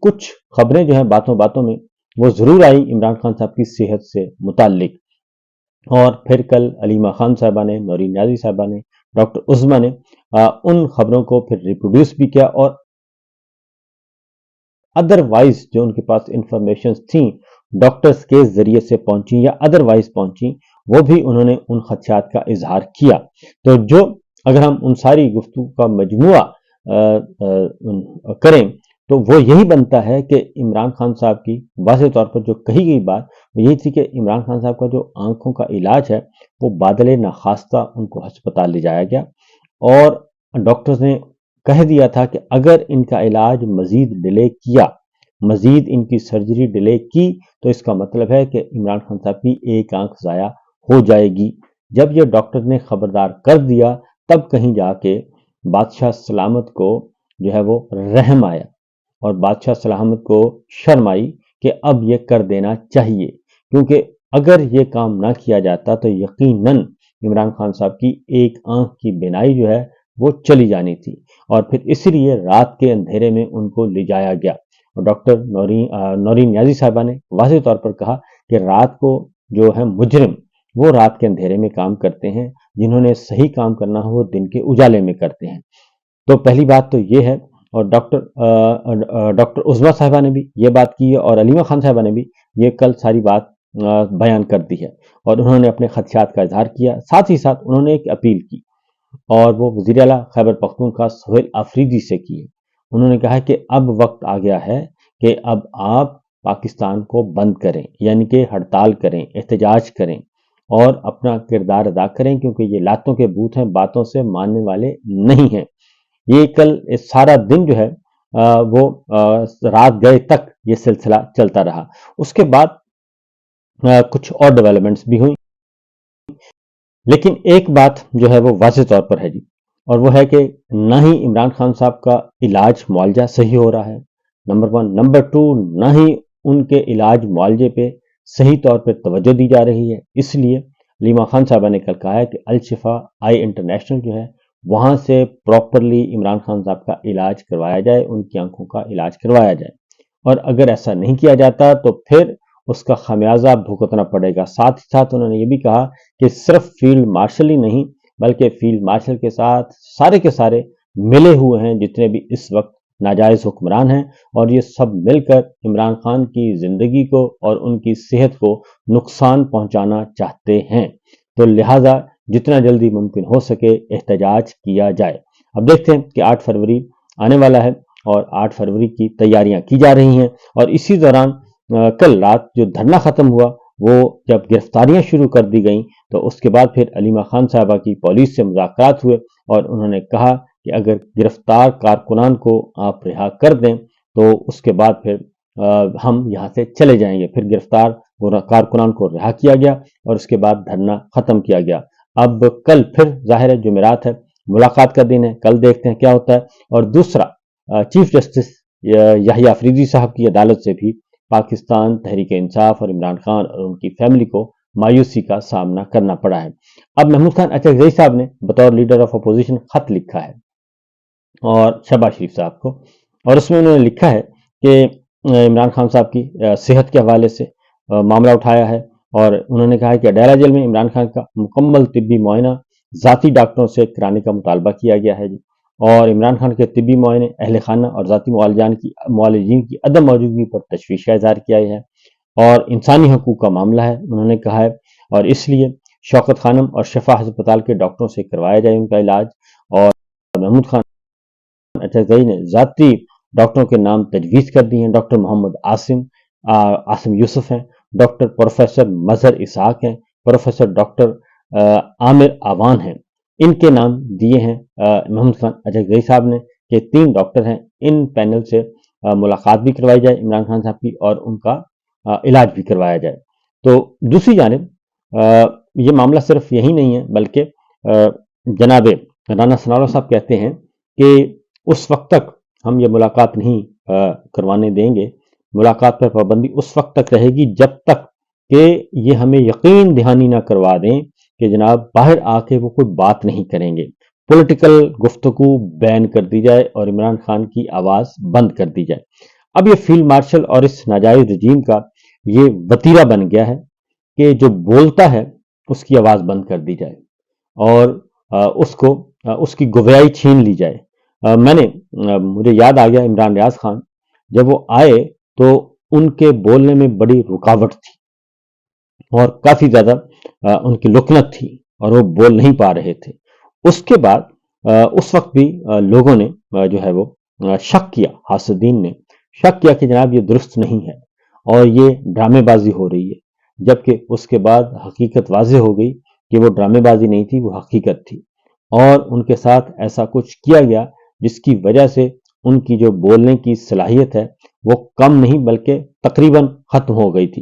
کچھ خبریں جو ہیں باتوں باتوں میں وہ ضرور آئی عمران خان صاحب کی صحت سے متعلق، اور پھر کل علیمہ خان صاحبہ نے، نورین نیازی صاحبہ نے، ڈاکٹر عظمیٰ نے ان خبروں کو پھر ریپروڈیوس بھی کیا، اور ادروائز جو ان کے پاس انفارمیشن تھیں ڈاکٹرز کے ذریعے سے پہنچیں یا ادروائز پہنچیں، وہ بھی انہوں نے ان خدشات کا اظہار کیا۔ تو جو اگر ہم ان ساری گفتگو کا مجموعہ کریں تو وہ یہی بنتا ہے کہ عمران خان صاحب کی واضح طور پر جو کہی گئی بات وہ یہی تھی کہ عمران خان صاحب کا جو آنکھوں کا علاج ہے وہ بادل ناخواستہ ان کو ہسپتال لے جایا گیا، اور ڈاکٹرز نے کہہ دیا تھا کہ اگر ان کا علاج مزید ڈیلے کیا، مزید ان کی سرجری ڈیلے کی، تو اس کا مطلب ہے کہ عمران خان صاحب کی ایک آنکھ ضائع ہو جائے گی۔ جب یہ ڈاکٹر نے خبردار کر دیا تب کہیں جا کے بادشاہ سلامت کو جو ہے وہ رحم آیا، اور بادشاہ سلامت کو شرم آئی کہ اب یہ کر دینا چاہیے، کیونکہ اگر یہ کام نہ کیا جاتا تو یقیناً عمران خان صاحب کی ایک آنکھ کی بینائی جو ہے وہ چلی جانی تھی، اور پھر اس لیے رات کے اندھیرے میں ان کو لے جایا گیا۔ اور ڈاکٹر نورین نیازی صاحبہ نے واضح طور پر کہا کہ رات کو جو ہے مجرم وہ رات کے اندھیرے میں کام کرتے ہیں، جنہوں نے صحیح کام کرنا ہو وہ دن کے اجالے میں کرتے ہیں۔ تو پہلی بات تو یہ ہے، اور ڈاکٹر عظمیٰ صاحبہ نے بھی یہ بات کی ہے، اور علیمہ خان صاحبہ نے بھی یہ کل ساری بات بیان کر دی ہے، اور انہوں نے اپنے خدشات کا اظہار کیا، ساتھ ہی ساتھ انہوں نے ایک اپیل کی، اور وہ وزیر اعلیٰ خیبر پختونخوا سہیل آفریدی سے کی ہے۔ انہوں نے کہا کہ اب وقت آ گیا ہے کہ اب آپ پاکستان کو بند کریں، یعنی کہ ہڑتال کریں، احتجاج کریں، اور اپنا کردار ادا کریں، کیونکہ یہ لاتوں کے بوت ہیں، باتوں سے ماننے والے نہیں ہیں۔ یہ کل سارا دن جو ہے وہ رات گئے تک یہ سلسلہ چلتا رہا۔ اس کے بعد کچھ اور ڈیولپمنٹس بھی ہوئی، لیکن ایک بات جو ہے وہ واضح طور پر ہے جی، اور وہ ہے کہ نہ ہی عمران خان صاحب کا علاج معالجہ صحیح ہو رہا ہے، نمبر 1، نمبر 2، نہ ہی ان کے علاج معالجے پہ صحیح طور پہ توجہ دی جا رہی ہے۔ اس لیے علیمہ خان صاحبہ نے کل کہا ہے کہ الشفا آئی انٹرنیشنل جو ہے وہاں سے پراپرلی عمران خان صاحب کا علاج کروایا جائے، ان کی آنکھوں کا علاج کروایا جائے، اور اگر ایسا نہیں کیا جاتا تو پھر اس کا خمیازہ بھگتنا پڑے گا۔ ساتھ ہی ساتھ انہوں نے یہ بھی کہا کہ صرف فیلڈ مارشل ہی نہیں بلکہ فیلڈ مارشل کے ساتھ سارے کے سارے ملے ہوئے ہیں جتنے بھی اس وقت ناجائز حکمران ہیں، اور یہ سب مل کر عمران خان کی زندگی کو اور ان کی صحت کو نقصان پہنچانا چاہتے ہیں، تو لہٰذا جتنا جلدی ممکن ہو سکے احتجاج کیا جائے۔ اب دیکھتے ہیں کہ 8 فروری آنے والا ہے، اور 8 فروری کی تیاریاں کی جا رہی ہیں، اور اسی دوران کل رات جو دھرنا ختم ہوا وہ جب گرفتاریاں شروع کر دی گئیں تو اس کے بعد پھر علیمہ خان صاحبہ کی پولیس سے مذاکرات ہوئے، اور انہوں نے کہا کہ اگر گرفتار کارکنان کو آپ رہا کر دیں تو اس کے بعد پھر ہم یہاں سے چلے جائیں گے۔ پھر گرفتار کارکنان کو رہا کیا گیا، اور اس کے بعد دھرنا ختم کیا گیا۔ اب کل پھر ظاہر ہے جمعرات ہے، ملاقات کا دن ہے، کل دیکھتے ہیں کیا ہوتا ہے۔ اور دوسرا، چیف جسٹس یحییٰ آفریدی صاحب کی عدالت سے بھی پاکستان تحریک انصاف اور عمران خان اور ان کی فیملی کو مایوسی کا سامنا کرنا پڑا ہے۔ اب محمود خان اچکزئی صاحب نے بطور لیڈر آف اپوزیشن خط لکھا ہے اور شہباز شریف صاحب کو، اور اس میں انہوں نے لکھا ہے کہ عمران خان صاحب کی صحت کے حوالے سے معاملہ اٹھایا ہے، اور انہوں نے کہا ہے کہ اڈیالہ جیل میں عمران خان کا مکمل طبی معائنہ ذاتی ڈاکٹروں سے کرانے کا مطالبہ کیا گیا ہے جی، اور عمران خان کے طبی معائنے اہل خانہ اور ذاتی معالجین کی عدم موجودگی پر تشویش کا اظہار کیا ہے، اور انسانی حقوق کا معاملہ ہے انہوں نے کہا ہے، اور اس لیے شوکت خانم اور شفا ہسپتال کے ڈاکٹروں سے کروایا جائے ان کا علاج۔ اور محمود خان اچکزئی نے ذاتی ڈاکٹروں کے نام تجویز کر دی ہیں، ڈاکٹر محمد عاصم یوسف ہیں، ڈاکٹر پروفیسر مظہر اسحاق ہیں، پروفیسر ڈاکٹر عامر آوان ہیں، ان کے نام دیے ہیں محمود خان اچکزئی صاحب نے کہ 3 ڈاکٹر ہیں، ان پینل سے ملاقات بھی کروائی جائے عمران خان صاحب کی اور ان کا علاج بھی کروایا جائے۔ تو دوسری جانب یہ معاملہ صرف یہی نہیں ہے، بلکہ جناب رانا ثناءاللہ صاحب کہتے ہیں کہ اس وقت تک ہم یہ ملاقات نہیں کروانے دیں گے، ملاقات پر پابندی اس وقت تک رہے گی جب تک کہ یہ ہمیں یقین دہانی نہ کروا دیں کہ جناب باہر آ کے وہ کوئی بات نہیں کریں گے، پولیٹیکل گفتگو بین کر دی جائے اور عمران خان کی آواز بند کر دی جائے۔ اب یہ فیلڈ مارشل اور اس ناجائز رجیم کا یہ وتیرہ بن گیا ہے کہ جو بولتا ہے اس کی آواز بند کر دی جائے اور اس کی گویائی چھین لی جائے۔ مجھے یاد آ گیا عمران ریاض خان جب وہ آئے تو ان کے بولنے میں بڑی رکاوٹ تھی اور کافی زیادہ ان کی لکنت تھی اور وہ بول نہیں پا رہے تھے۔ اس کے بعد اس وقت بھی لوگوں نے جو ہے وہ شک کیا، حاسدین نے شک کیا کہ جناب یہ درست نہیں ہے اور یہ ڈرامے بازی ہو رہی ہے، جبکہ اس کے بعد حقیقت واضح ہو گئی کہ وہ ڈرامے بازی نہیں تھی، وہ حقیقت تھی اور ان کے ساتھ ایسا کچھ کیا گیا جس کی وجہ سے ان کی جو بولنے کی صلاحیت ہے وہ کم نہیں بلکہ تقریباً ختم ہو گئی تھی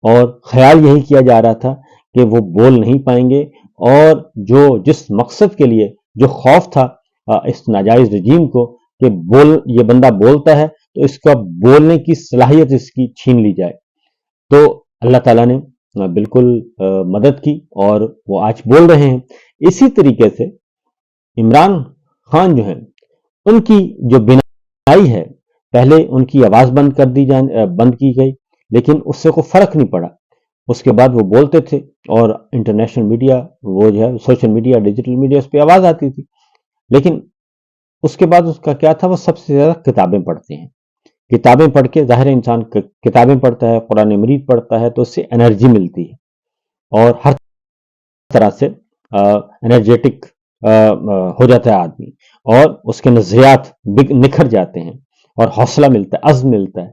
اور خیال یہی کیا جا رہا تھا کہ وہ بول نہیں پائیں گے اور جس مقصد کے لیے جو خوف تھا اس ناجائز رجیم کو کہ یہ بندہ بولتا ہے تو اس کا بولنے کی صلاحیت اس کی چھین لی جائے، تو اللہ تعالیٰ نے بالکل مدد کی اور وہ آج بول رہے ہیں۔ اسی طریقے سے عمران خان جو ہیں ان کی جو بنائی ہے، پہلے ان کی آواز بند کی گئی لیکن اس سے کوئی فرق نہیں پڑا، اس کے بعد وہ بولتے تھے اور انٹرنیشنل میڈیا، وہ جو ہے سوشل میڈیا، ڈیجیٹل میڈیا، اس پہ آواز آتی تھی۔ لیکن اس کے بعد اس کا کیا تھا، وہ سب سے زیادہ کتابیں پڑھتے ہیں، کتابیں پڑھ کے ظاہر انسان کتابیں پڑھتا ہے، قرآن مجید پڑھتا ہے تو اس سے انرجی ملتی ہے اور ہر طرح سے انرجیٹک ہو جاتا ہے آدمی اور اس کے نظریات نکھر جاتے ہیں اور حوصلہ ملتا ہے، عزم ملتا ہے۔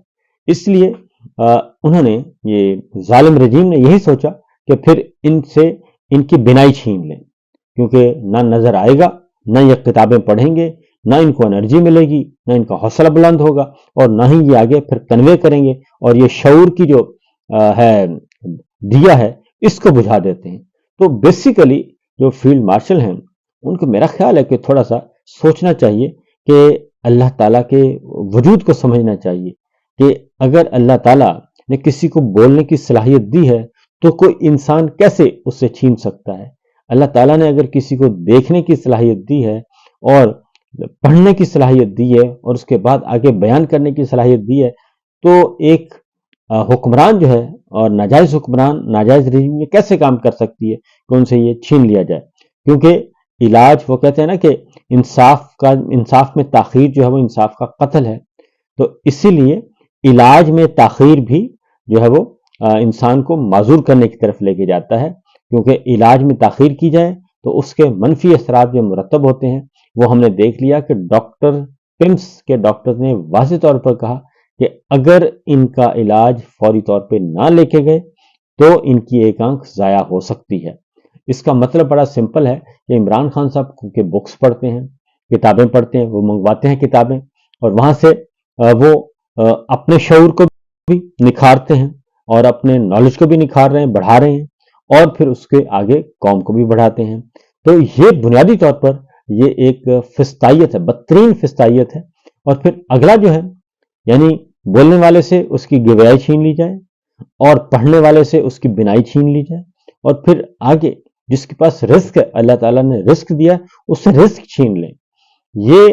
اس لیے انہوں نے، یہ ظالم رجیم نے یہی سوچا کہ پھر ان کی بنائی چھین لیں، کیونکہ نہ نظر آئے گا، نہ یہ کتابیں پڑھیں گے، نہ ان کو انرجی ملے گی، نہ ان کا حوصلہ بلند ہوگا اور نہ ہی یہ آگے پھر کنوے کریں گے اور یہ شعور کی جو ہے دیا ہے اس کو بجھا دیتے ہیں۔ تو بیسیکلی جو فیلڈ مارشل ہیں ان کو میرا خیال ہے کہ تھوڑا سا سوچنا چاہیے کہ اللہ تعالیٰ کے وجود کو سمجھنا چاہیے کہ اگر اللہ تعالیٰ نے کسی کو بولنے کی صلاحیت دی ہے تو کوئی انسان کیسے اس سے چھین سکتا ہے۔ اللہ تعالیٰ نے اگر کسی کو دیکھنے کی صلاحیت دی ہے اور پڑھنے کی صلاحیت دی ہے اور اس کے بعد آگے بیان کرنے کی صلاحیت دی ہے تو ایک حکمران جو ہے اور ناجائز حکمران، ناجائز رجیم یہ کیسے کام کر سکتی ہے کہ ان سے یہ چھین لیا جائے؟ کیونکہ علاج، وہ کہتے ہیں نا کہ انصاف میں تاخیر جو ہے وہ انصاف کا قتل ہے، تو اسی لیے علاج میں تاخیر بھی جو ہے وہ انسان کو معذور کرنے کی طرف لے کے جاتا ہے، کیونکہ علاج میں تاخیر کی جائے تو اس کے منفی اثرات جو مرتب ہوتے ہیں وہ ہم نے دیکھ لیا کہ پمس کے ڈاکٹر نے واضح طور پر کہا کہ اگر ان کا علاج فوری طور پہ نہ لے کے گئے تو ان کی ایک آنکھ ضائع ہو سکتی ہے۔ اس کا مطلب بڑا سمپل ہے کہ عمران خان صاحب کے بکس پڑھتے ہیں، کتابیں پڑھتے ہیں، وہ منگواتے ہیں کتابیں اور وہاں سے وہ اپنے شعور کو بھی نکھارتے ہیں اور اپنے نالج کو بھی نکھار رہے ہیں، بڑھا رہے ہیں اور پھر اس کے آگے قوم کو بھی بڑھاتے ہیں۔ تو یہ بنیادی طور پر یہ ایک فسطائیت ہے، بدترین فسطائیت ہے۔ اور پھر اگلا جو ہے یعنی بولنے والے سے اس کی گویائی چھین لی جائے اور پڑھنے والے سے اس کی بنائی چھین لی جائے اور پھر آگے جس کے پاس رزق ہے، اللہ تعالیٰ نے رزق دیا، اس سے رزق چھین لیں۔ یہ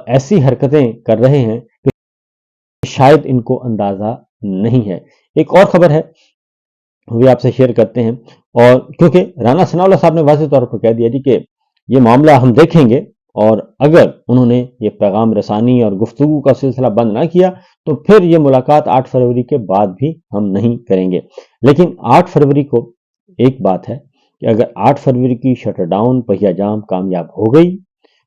ایسی حرکتیں کر رہے ہیں کہ شاید ان کو اندازہ نہیں ہے۔ ایک اور خبر ہے وہ آپ سے شیئر کرتے ہیں، اور کیونکہ رانا ثناء اللہ صاحب نے واضح طور پر کہہ دیا جی کہ یہ معاملہ ہم دیکھیں گے اور اگر انہوں نے یہ پیغام رسانی اور گفتگو کا سلسلہ بند نہ کیا تو پھر یہ ملاقات 8 فروری کے بعد بھی ہم نہیں کریں گے۔ لیکن 8 فروری کو ایک بات ہے کہ اگر 8 فروری کی شٹر ڈاؤن پہیا جام کامیاب ہو گئی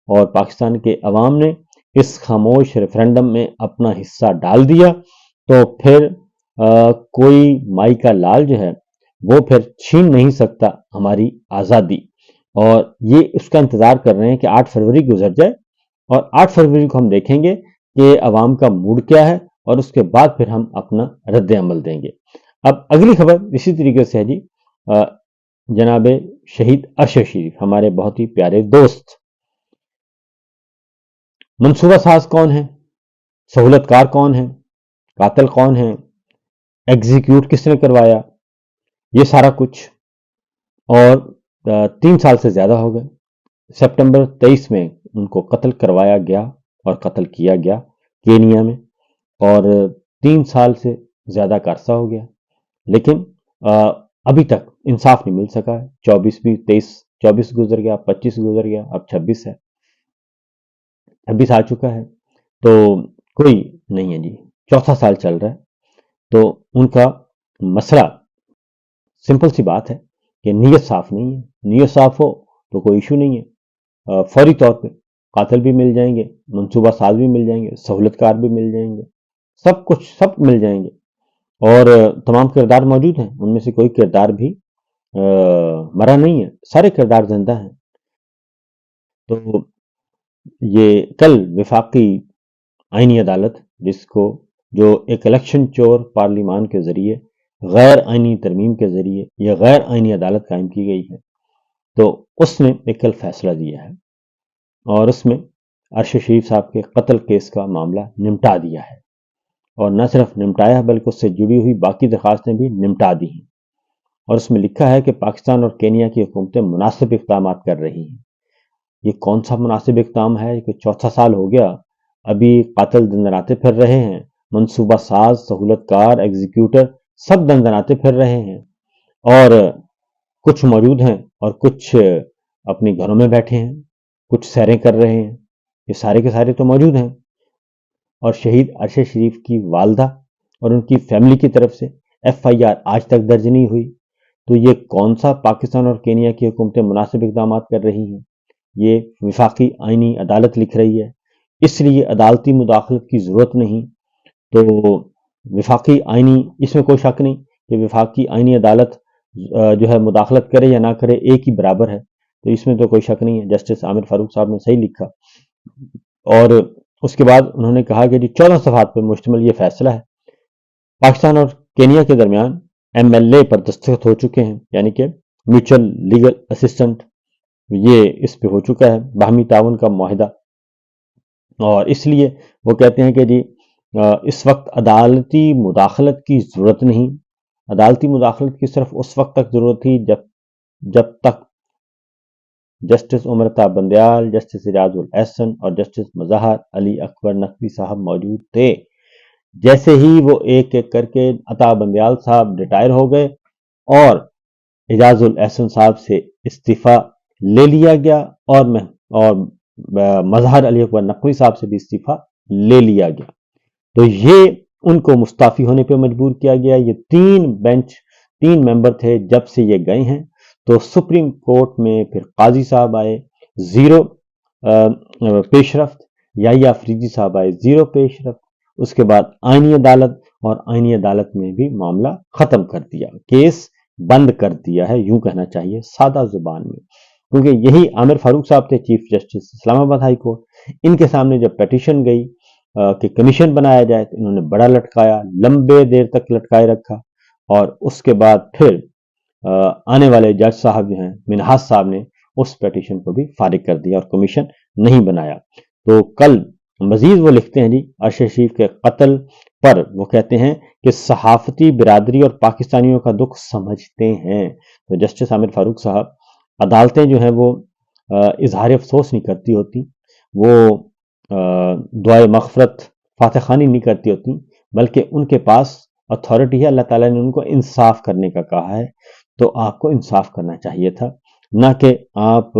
اور پاکستان کے عوام نے اس خاموش ریفرینڈم میں اپنا حصہ ڈال دیا تو پھر کوئی مائی کا لال جو ہے وہ پھر چھین نہیں سکتا ہماری آزادی، اور یہ اس کا انتظار کر رہے ہیں کہ 8 فروری گزر جائے اور 8 فروری کو ہم دیکھیں گے کہ عوام کا موڈ کیا ہے اور اس کے بعد پھر ہم اپنا رد عمل دیں گے۔ اب اگلی خبر اسی طریقے سے ہے جی، جناب شہید ارشد شریف، ہمارے بہت ہی پیارے دوست، منصوبہ ساز کون ہے، سہولت کار کون ہے، قاتل کون ہے، ایگزیکیوٹ کس نے کروایا، یہ سارا کچھ، اور 3 سال سے زیادہ ہو گئے۔ سپٹمبر 23 میں ان کو قتل کروایا گیا اور قتل کیا گیا کینیا میں، اور 3 سال سے زیادہ کا عرصہ ہو گیا، لیکن ابھی تک انصاف نہیں مل سکا ہے۔ 24 گزر گیا، 25 گزر گیا، اب 26 ہے، 26 آ چکا ہے، تو کوئی نہیں ہے جی، چوتھا سال چل رہا ہے۔ تو ان کا مسئلہ سمپل سی بات ہے کہ نیت صاف نہیں ہے، نیت صاف ہو تو کوئی ایشو نہیں ہے، فوری طور پہ قاتل بھی مل جائیں گے، منصوبہ ساز بھی مل جائیں گے، سہولت کار بھی مل جائیں گے، سب کچھ سب مل جائیں گے، اور تمام کردار موجود ہیں، ان میں سے کوئی کردار بھی مرا نہیں ہے، سارے کردار زندہ ہیں۔ تو یہ کل وفاقی آئینی عدالت، جس کو جو ایک الیکشن چور پارلیمان کے ذریعے غیر آئینی ترمیم کے ذریعے یہ غیر آئینی عدالت قائم کی گئی ہے، تو اس نے ایک کل فیصلہ دیا ہے، اور اس میں ارشد شریف صاحب کے قتل کیس کا معاملہ نمٹا دیا ہے، اور نہ صرف نمٹایا بلکہ اس سے جڑی ہوئی باقی درخواستیں بھی نمٹا دی ہیں، اور اس میں لکھا ہے کہ پاکستان اور کینیا کی حکومتیں مناسب اقدامات کر رہی ہیں۔ یہ کون سا مناسب اقدام ہے کہ چوتھا سال ہو گیا، ابھی قاتل دندناتے پھر رہے ہیں، منصوبہ ساز، سہولت کار، ایگزیکیوٹر سب دندناتے پھر رہے ہیں، اور کچھ موجود ہیں اور کچھ اپنے گھروں میں بیٹھے ہیں، کچھ سیریں کر رہے ہیں، یہ سارے کے سارے تو موجود ہیں۔ اور شہید ارشد شریف کی والدہ اور ان کی فیملی کی طرف سے FIR آج تک درج نہیں ہوئی، تو یہ کون سا پاکستان اور کینیا کی حکومتیں مناسب اقدامات کر رہی ہیں؟ یہ وفاقی آئینی عدالت لکھ رہی ہے، اس لیے عدالتی مداخلت کی ضرورت نہیں۔ تو وفاقی آئینی، اس میں کوئی شک نہیں کہ وفاقی آئینی عدالت جو ہے مداخلت کرے یا نہ کرے ایک ہی برابر ہے، تو اس میں تو کوئی شک نہیں ہے، جسٹس عامر فاروق صاحب نے صحیح لکھا۔ اور اس کے بعد انہوں نے کہا کہ 14 صفحات پر مشتمل یہ فیصلہ ہے، پاکستان اور کینیا کے درمیان MLA پر دستخط ہو چکے ہیں، یعنی کہ میوچل لیگل اسسٹنٹ، یہ اس پہ ہو چکا ہے، باہمی تعاون کا معاہدہ، اور اس لیے وہ کہتے ہیں کہ اس وقت عدالتی مداخلت کی ضرورت نہیں۔ عدالتی مداخلت کی صرف اس وقت تک ضرورت تھی جب تک جسٹس عمرتا بندیال، جسٹس ریاض الاحسن اور جسٹس مظہر علی اکبر نقوی صاحب موجود تھے۔ جیسے ہی وہ ایک ایک کر کے عطا بندیال صاحب ریٹائر ہو گئے اور اعجاز الاحسن صاحب سے استعفیٰ لے لیا گیا، اور مظہر علی اکبر نقوی صاحب سے بھی استعفیٰ لے لیا گیا، تو یہ ان کو مستعفی ہونے پہ مجبور کیا گیا۔ یہ 3 ممبر تھے جب سے یہ گئے ہیں، تو سپریم کورٹ میں پھر قاضی صاحب آئے 0 پیش رفت، یحییٰ فریدی صاحب آئے 0 پیش رفت، اس کے بعد آئینی عدالت، اور آئینی عدالت میں بھی معاملہ ختم کر دیا، کیس بند کر دیا ہے، یوں کہنا چاہیے سادہ زبان میں، کیونکہ یہی عامر فاروق صاحب تھے چیف جسٹس اسلام آباد ہائی کورٹ، ان کے سامنے جب پیٹیشن گئی کہ کمیشن بنایا جائے، تو انہوں نے بڑا لٹکایا، لمبے دیر تک لٹکائے رکھا، اور اس کے بعد پھر آنے والے جج صاحب جو ہیں منہاج صاحب نے اس پیٹیشن کو بھی فارغ کر دیا اور کمیشن نہیں بنایا۔ تو کل مزید وہ لکھتے ہیں ارشد شریف کے قتل پر وہ کہتے ہیں کہ صحافتی برادری اور پاکستانیوں کا دکھ سمجھتے ہیں۔ تو جسٹس عامر فاروق صاحب، عدالتیں جو ہیں وہ اظہار افسوس نہیں کرتی ہوتی، وہ دعائے مغفرت فاتح خوانی نہیں کرتی ہوتی، بلکہ ان کے پاس اتھارٹی ہے، اللہ تعالیٰ نے ان کو انصاف کرنے کا کہا ہے، تو آپ کو انصاف کرنا چاہیے تھا، نہ کہ آپ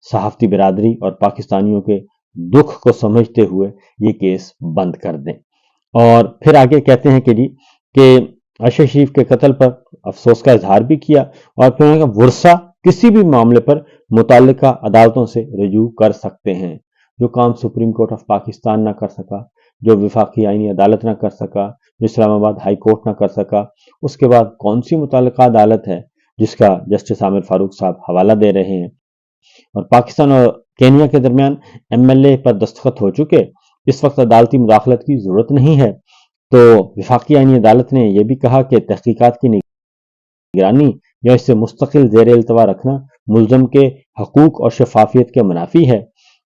صحافتی برادری اور پاکستانیوں کے دکھ کو سمجھتے ہوئے یہ کیس بند کر دیں۔ اور پھر آگے کہتے ہیں کہ ارشد شریف کے قتل پر افسوس کا اظہار بھی کیا، اور پھر انہوں نے ورثہ کسی بھی معاملے پر متعلقہ عدالتوں سے رجوع کر سکتے ہیں، جو کام سپریم کورٹ آف پاکستان نہ کر سکا، جو وفاقی آئینی عدالت نہ کر سکا، جو اسلام آباد ہائی کورٹ نہ کر سکا، اس کے بعد کون سی متعلقہ عدالت ہے جس کا جسٹس عامر فاروق صاحب حوالہ دے رہے ہیں۔ اور پاکستان اور کینیا کے درمیان MLA پر دستخط ہو چکے، اس وقت عدالتی مداخلت کی ضرورت نہیں ہے۔ تو وفاقی آئینی عدالت نے یہ بھی کہا کہ تحقیقات کی نگرانی یا اس سے مستقل زیر التوا رکھنا ملزم کے حقوق اور شفافیت کے منافی ہے۔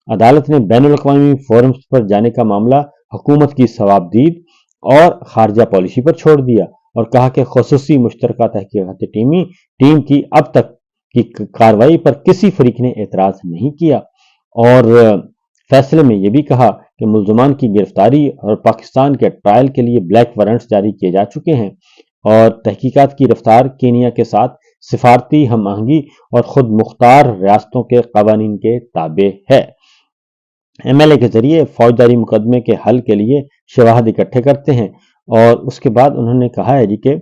عدالت نے بین الاقوامی فورمز پر جانے کا معاملہ حکومت کی ثوابدید اور خارجہ پالیسی پر چھوڑ دیا، اور کہا کہ خصوصی مشترکہ تحقیقاتی ٹیم کی اب تک کی کارروائی پر کسی فریق نے اعتراض نہیں کیا، اور فیصلے میں یہ بھی کہا کہ ملزمان کی گرفتاری اور پاکستان کے ٹرائل کے لیے بلیک وارنٹس جاری کیے جا چکے ہیں اور تحقیقات کی رفتار کینیا کے ساتھ سفارتی ہم آہنگی اور خود مختار ریاستوں کے قوانین کے تابع ہے۔ ایم ایل اے کے ذریعے فوجداری مقدمے کے حل کے لیے شواہد اکٹھے کرتے ہیں، اور اس کے بعد انہوں نے کہا ہے کہ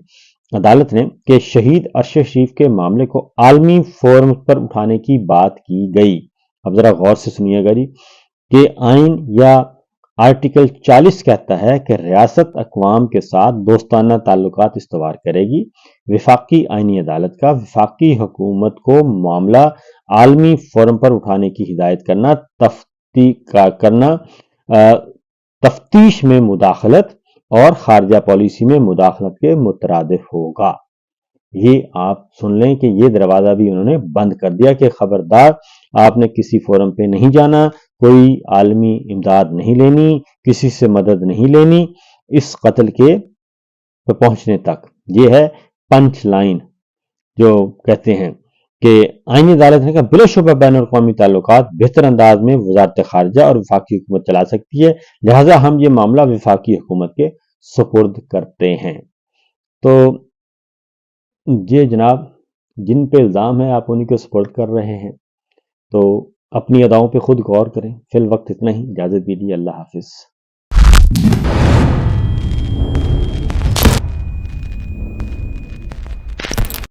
عدالت نے کہ شہید ارشد شریف کے معاملے کو عالمی فورم پر اٹھانے کی بات کی گئی۔ اب ذرا غور سے سنیے گا کہ آئین یا آرٹیکل 40 کہتا ہے کہ ریاست اقوام کے ساتھ دوستانہ تعلقات استوار کرے گی۔ وفاقی آئینی عدالت کا وفاقی حکومت کو معاملہ عالمی فورم پر اٹھانے کی ہدایت کرنا، تفتیش میں مداخلت اور خارجہ پالیسی میں مداخلت کے مترادف ہوگا۔ یہ آپ سن لیں کہ یہ دروازہ بھی انہوں نے بند کر دیا کہ خبردار، آپ نے کسی فورم پہ نہیں جانا، کوئی عالمی امداد نہیں لینی، کسی سے مدد نہیں لینی اس قتل کے پہنچنے تک۔ یہ ہے پنچ لائن جو کہتے ہیں کہ آئینی عدالت نے کہا بلا شبہ بین الاقوامی تعلقات بہتر انداز میں وزارت خارجہ اور وفاقی حکومت چلا سکتی ہے، لہٰذا ہم یہ معاملہ وفاقی حکومت کے سپرد کرتے ہیں۔ تو یہ جناب جن پہ الزام ہے آپ انہی کو سپورٹ کر رہے ہیں، تو اپنی اداؤں پہ خود غور کریں۔ فی الوقت اتنا ہی، اجازت دیجیے، اللہ حافظ۔